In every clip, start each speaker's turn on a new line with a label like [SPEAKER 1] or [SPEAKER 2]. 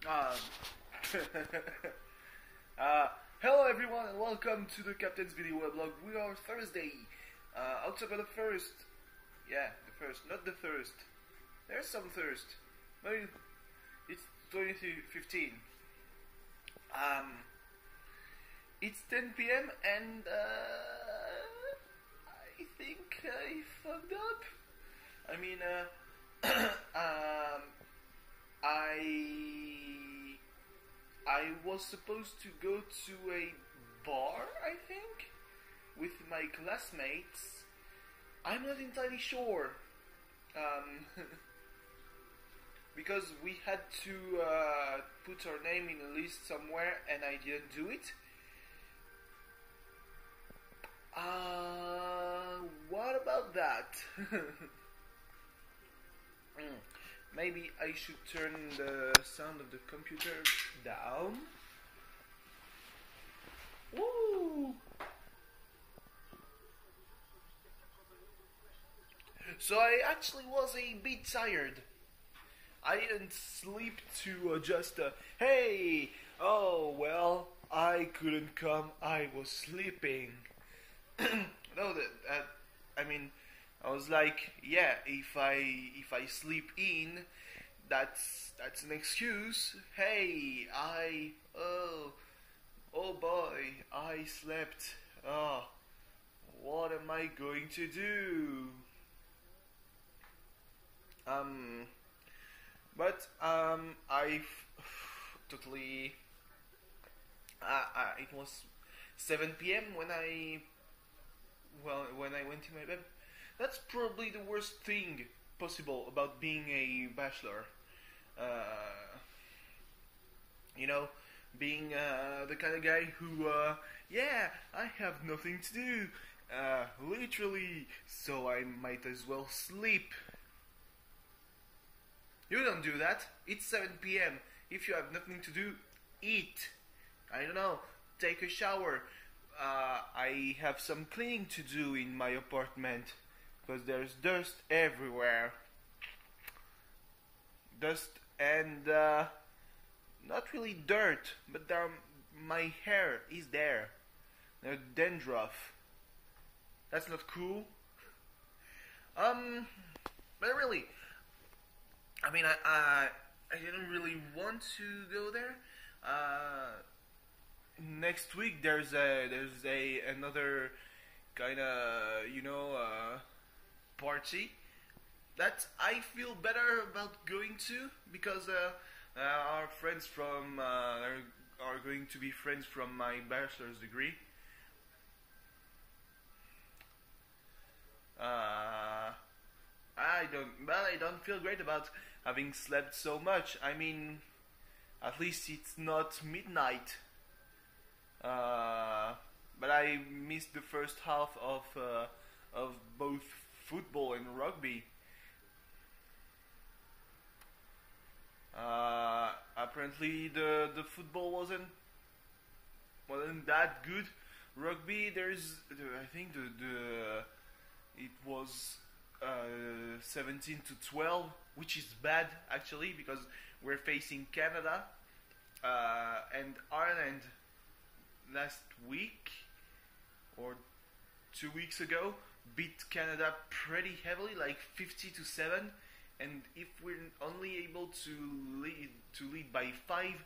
[SPEAKER 1] Um, hello everyone and welcome to the Captain's Video Weblog. We are Thursday, October the 1st. Yeah, the 1st, not the 1st. There's some thirst. Maybe it's 2015. It's 10 p.m. and I think I fucked up. I mean, I was supposed to go to a bar, I think, with my classmates. I'm not entirely sure, because we had to put our name in a list somewhere, and I didn't do it. What about that? Maybe I should turn the sound of the computer down. Woo! So I actually was a bit tired. I didn't sleep to just hey, oh well, I couldn't come, I was sleeping. No, I mean, I was like, yeah, if I sleep in, that's an excuse. Hey, oh boy, I slept. Oh, what am I going to do? But I totally. It was 7 p.m. when I went to my bed. That's probably the worst thing possible about being a bachelor. Being the kind of guy who, yeah, I have nothing to do, literally, so I might as well sleep. You don't do that. It's 7 p.m. If you have nothing to do, eat. I don't know, take a shower. I have some cleaning to do in my apartment, because there's dust everywhere. Dust and not really dirt, but my hair is there. There's dandruff. That's not cool. But really, I mean, I didn't really want to go there. Next week there's another kind of party that I feel better about going to, because our friends from are going to be friends from my bachelor's degree. I don't feel great about having slept so much. I mean, at least it's not midnight. But I missed the first half of both football and rugby. Apparently the football wasn't that good. Rugby, I think it was 17-12, which is bad actually, because we're facing Canada and Ireland last week or 2 weeks ago beat Canada pretty heavily, like 50-7. And if we're only able to lead by 5,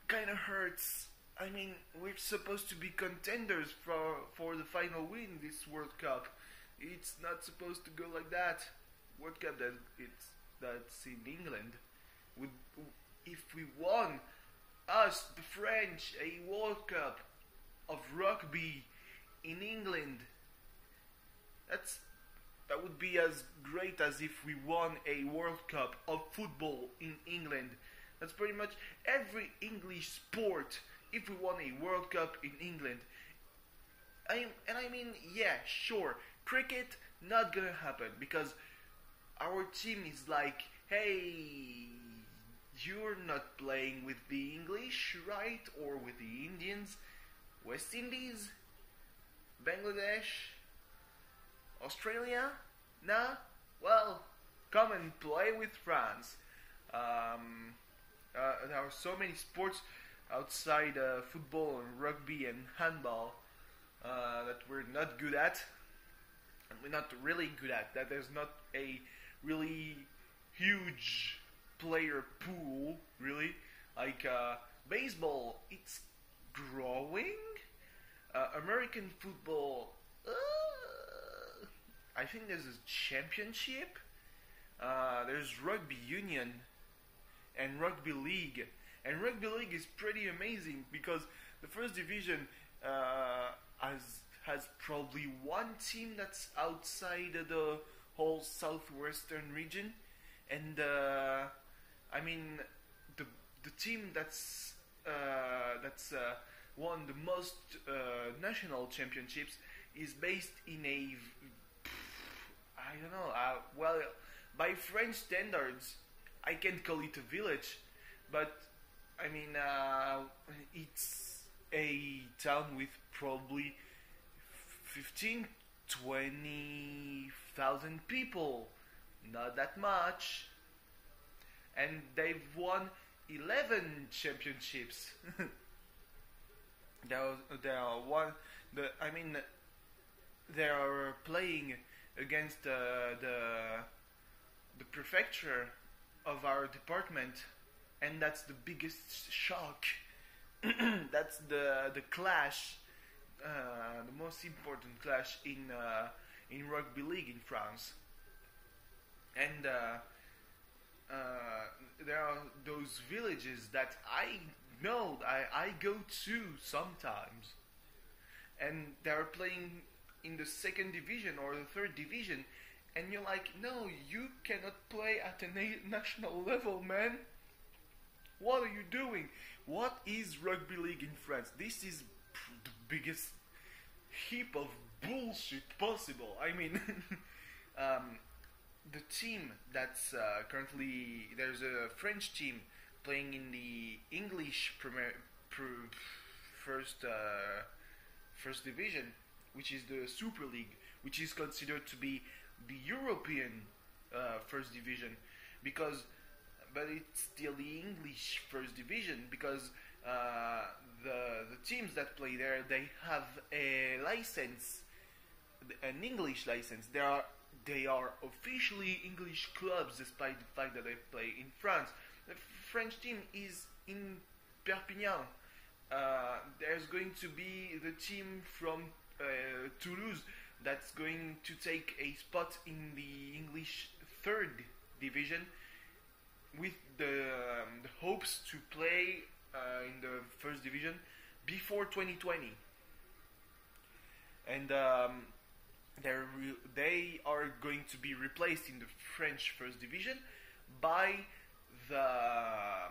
[SPEAKER 1] kind of hurts. I mean, we're supposed to be contenders for the final win this World Cup. It's not supposed to go like that. World Cup that's in England. If we won, us, the French, a World Cup of rugby in England, that would be as great as if we won a World Cup of football in England. That's pretty much every English sport. If we won a World Cup in England, I mean, yeah, sure, cricket not gonna happen, because our team is like, hey, you're not playing with the English, right? Or with the Indians, West Indies, Bangladesh, Australia? Nah? Well, come and play with France. Um, there are so many sports outside football and rugby and handball that we're not good at, and we're not really good at. That there's not a really huge player pool, really. Like baseball, it's growing. American football, I think there's a championship. There's rugby union and rugby league, and rugby league is pretty amazing because the first division has probably one team that's outside of the whole southwestern region, and I mean the team that's won the most national championships is based in a I don't know. Well, by French standards, I can't call it a village, but I mean it's a town with probably 15, 20,000 people. Not that much, and they've won 11 championships. They are one. I mean, they are playing against the prefecture of our department, and that's the biggest shock. That's the clash, the most important clash in rugby league in France, and there are those villages that I know I go to sometimes, and they're playing in the second division or the third division, and you're like, no, you cannot play at a national level, man. What are you doing? What is rugby league in France? This is the biggest heap of bullshit possible. I mean, the team that's currently, there's a French team playing in the English first division, which is the Super League, which is considered to be the European first division, but it's still the English first division because the teams that play there, they have a license, an English license. They are officially English clubs, despite the fact that they play in France. The French team is in Perpignan. There's going to be the team from Toulouse that's going to take a spot in the English third division, with the hopes to play in the first division before 2020. And they are going to be replaced in the French first division by their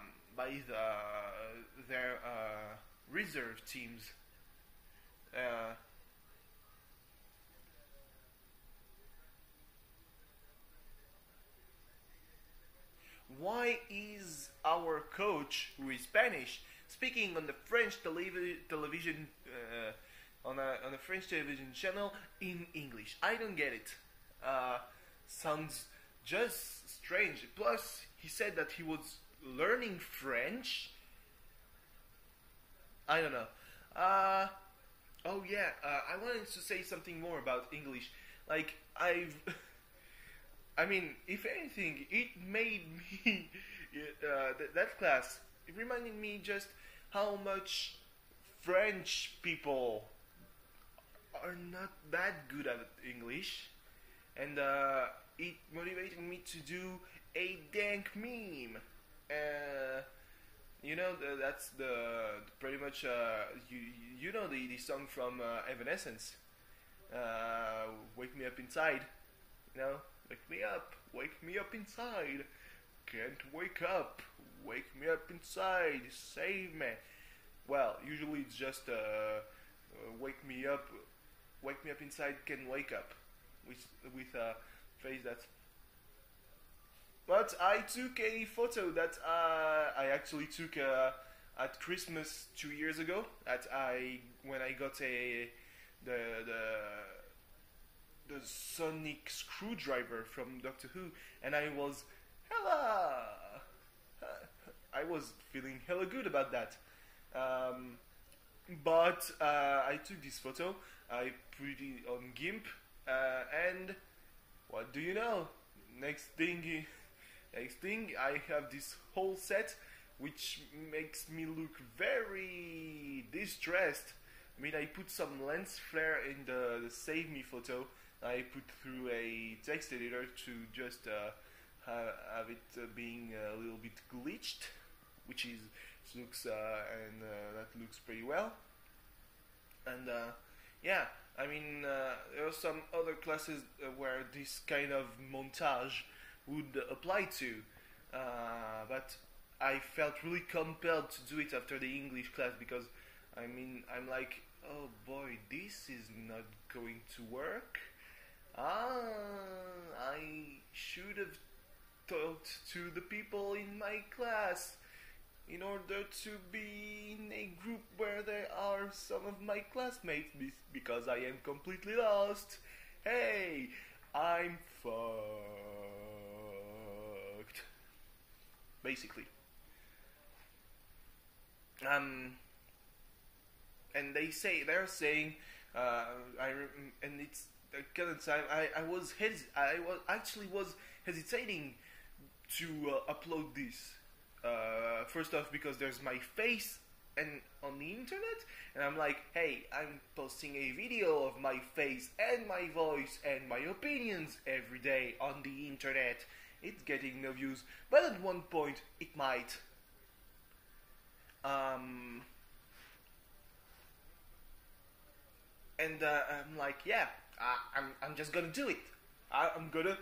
[SPEAKER 1] reserve teams. Why is our coach, who is Spanish, speaking on the French television on a French television channel in English? I don't get it. Sounds just strange. Plus, he said that he was learning French. I don't know. Oh yeah, I wanted to say something more about English. Like, I mean, if anything, it made me, that class, it reminded me just how much French people are not that good at English, and it motivated me to do a dank meme. You know, that's the pretty much, you know the song from Evanescence, Wake Me Up Inside, you know? Wake me up inside. Can't wake up me up inside. Save me. Well, usually it's just wake me up inside. Can wake up with a phrase that. But I took a photo that I actually took at Christmas 2 years ago. When I got the sonic screwdriver from Doctor Who, and I was, hella, I was feeling hella good about that. But I took this photo, I put it on GIMP, and what do you know? Next thing, next thing, I have this whole set, which makes me look very distressed. I mean, I put some lens flare in the save me photo. I put through a text editor to just have it being a little bit glitched, which is looks and that looks pretty well. And yeah, I mean, there are some other classes where this kind of montage would apply to, but I felt really compelled to do it after the English class because, I mean, I'm like, oh boy, this is not going to work. I should have talked to the people in my class in order to be in a group where there are some of my classmates because I am completely lost. Hey, I'm fucked. Basically. And they're saying, and it's the kind of time I was hesitating to upload this. First off, because there's my face and on the internet, and I'm like, hey, I'm posting a video of my face and my voice and my opinions every day on the internet. It's getting no views, but at one point it might. And I'm like, yeah, I'm just gonna do it. I'm gonna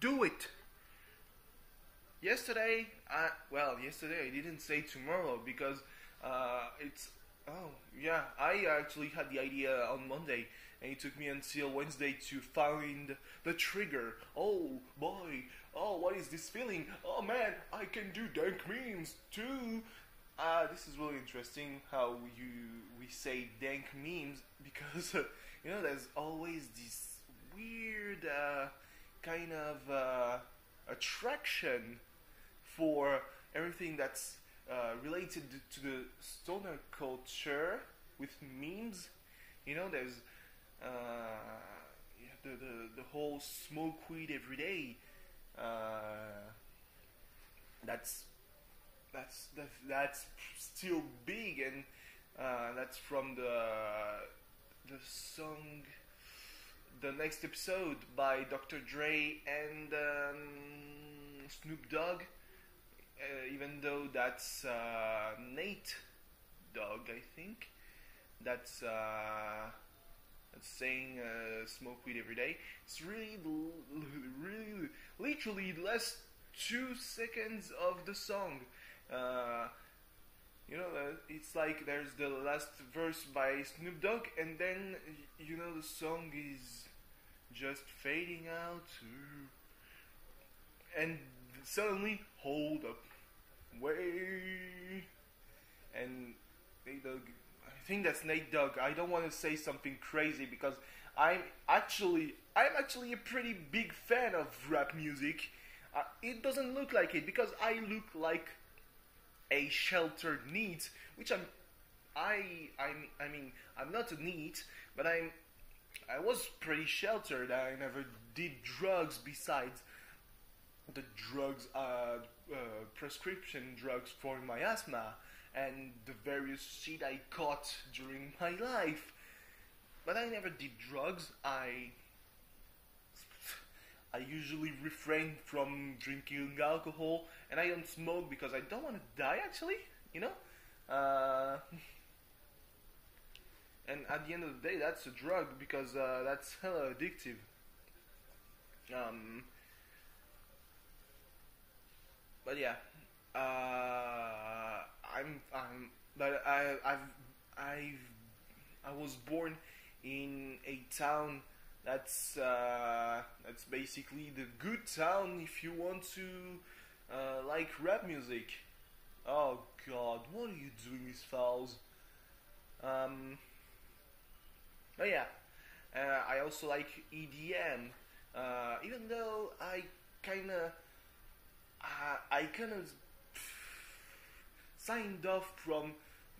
[SPEAKER 1] do it. Yesterday I didn't say tomorrow because it's, oh yeah, I actually had the idea on Monday and it took me until Wednesday to find the trigger. Oh boy, oh, what is this feeling? Oh man, I can do dank memes too. This is really interesting how we say dank memes because you know, there's always this weird kind of attraction for everything that's related to the stoner culture with memes. You know, there's the whole smoke weed every day. That's still big, and that's from the song The Next Episode by Dr. Dre and Snoop Dogg, even though that's Nate Dogg, I think, that's saying smoke weed every day. It's really literally the last 2 seconds of the song. You know, it's like there's the last verse by Snoop Dogg, and then, you know, the song is just fading out, and suddenly, hold up, wait, and Nate Dogg, I think that's Nate Dogg. I don't want to say something crazy because I'm actually a pretty big fan of rap music. It doesn't look like it because I look like a sheltered NEET, which I'm not a NEET, but I was pretty sheltered. I never did drugs besides the drugs, prescription drugs for my asthma and the various shit I caught during my life. But I never did drugs. I usually refrain from drinking alcohol, and I don't smoke because I don't want to die, actually, you know? And at the end of the day, that's a drug because that's hella addictive. But yeah, I was born in a town that's basically the good town if you want to like rap music. Oh God, what are you doing, these fouls? But yeah, I also like EDM, even though I kinda I kind of signed off from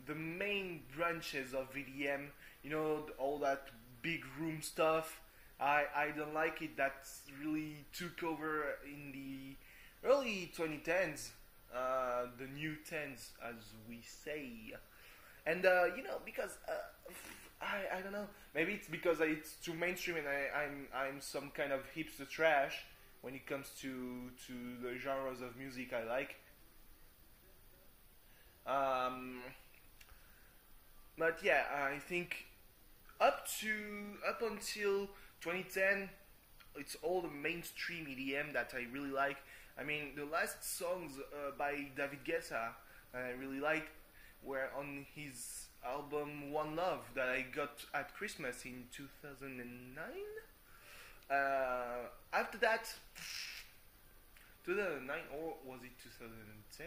[SPEAKER 1] the main branches of VDM. You know, all that big room stuff. I don't like it. That's really took over in the early 2010s, the new tens, as we say. And you know, because I don't know. Maybe it's because it's too mainstream and I'm some kind of hipster trash when it comes to the genres of music I like. Um, but yeah, I think up until 2010, it's all the mainstream EDM that I really like. I mean, the last songs by David Guetta that I really liked were on his album One Love that I got at Christmas in 2009. After that, 2009 or was it 2010?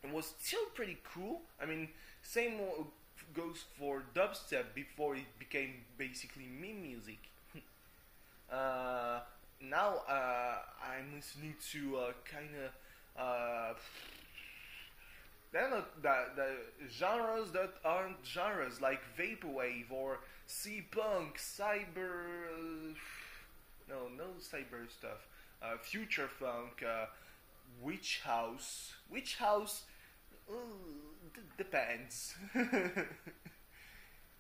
[SPEAKER 1] It was still pretty cool. I mean, same goes for dubstep before it became basically meme music. Now I'm listening to kind of they're not the genres that aren't genres like vaporwave or C-punk, cyber. No cyber stuff. Future funk, witch house. Witch house depends.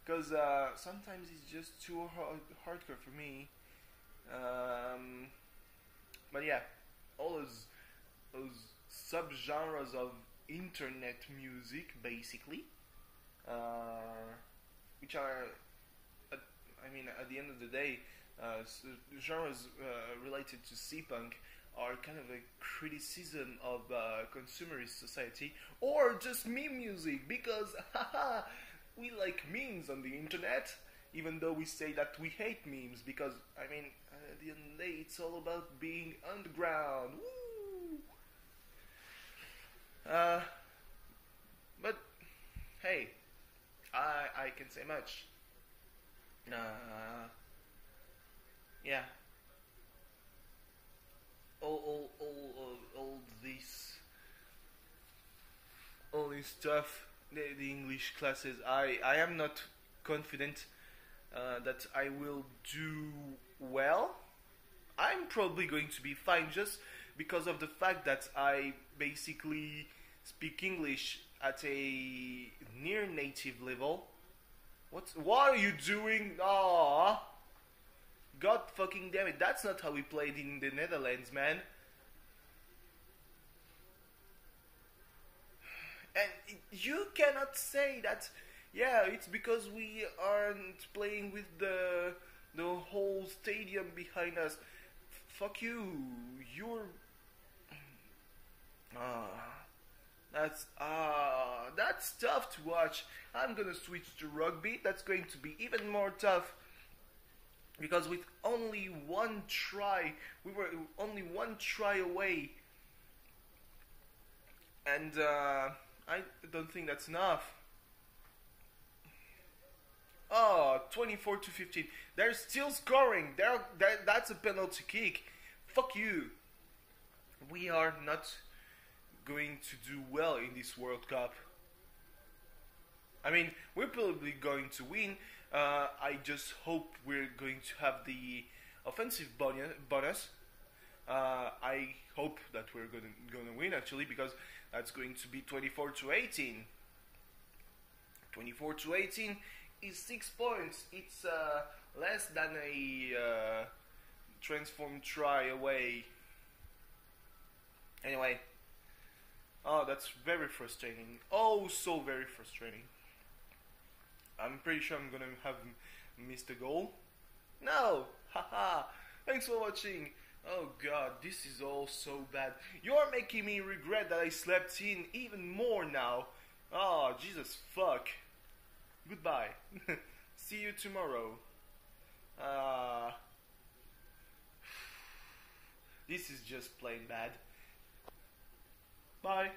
[SPEAKER 1] Because sometimes it's just too hardcore for me. But yeah, all those subgenres of internet music, basically, which are, I mean, at the end of the day, genres related to C-punk are kind of a criticism of consumerist society, or just meme music, because haha, we like memes on the internet, even though we say that we hate memes, because, I mean, at the end of the day, it's all about being underground. Woo! But, hey, I can say much. Yeah. All this stuff, the English classes, I am not confident that I will do well. I'm probably going to be fine just because of the fact that I basically speak English at a near native level. What are you doing? Ah, God fucking damn it! That's not how we played in the Netherlands, man. And you cannot say that. Yeah, it's because we aren't playing with the whole stadium behind us. Fuck you. You're. That's tough to watch. I'm gonna switch to rugby. That's going to be even more tough. Because with only one try, we were only one try away. And I don't think that's enough. Oh, 24 to 15. They're still scoring. That's a penalty kick. Fuck you. We are not going to do well in this World Cup. I mean, we're probably going to win. I just hope we're going to have the offensive bonus. I hope that we're gonna win, actually, because that's going to be 24 to 18. 24 to 18 is 6 points. It's less than a transform try away. Anyway. Oh, that's very frustrating. Oh, so very frustrating. I'm pretty sure I'm gonna have missed a goal. No! Haha! Thanks for watching. Oh god, this is all so bad. You're making me regret that I slept in even more now. Oh, Jesus fuck. Goodbye. See you tomorrow. This is just plain bad. Bye.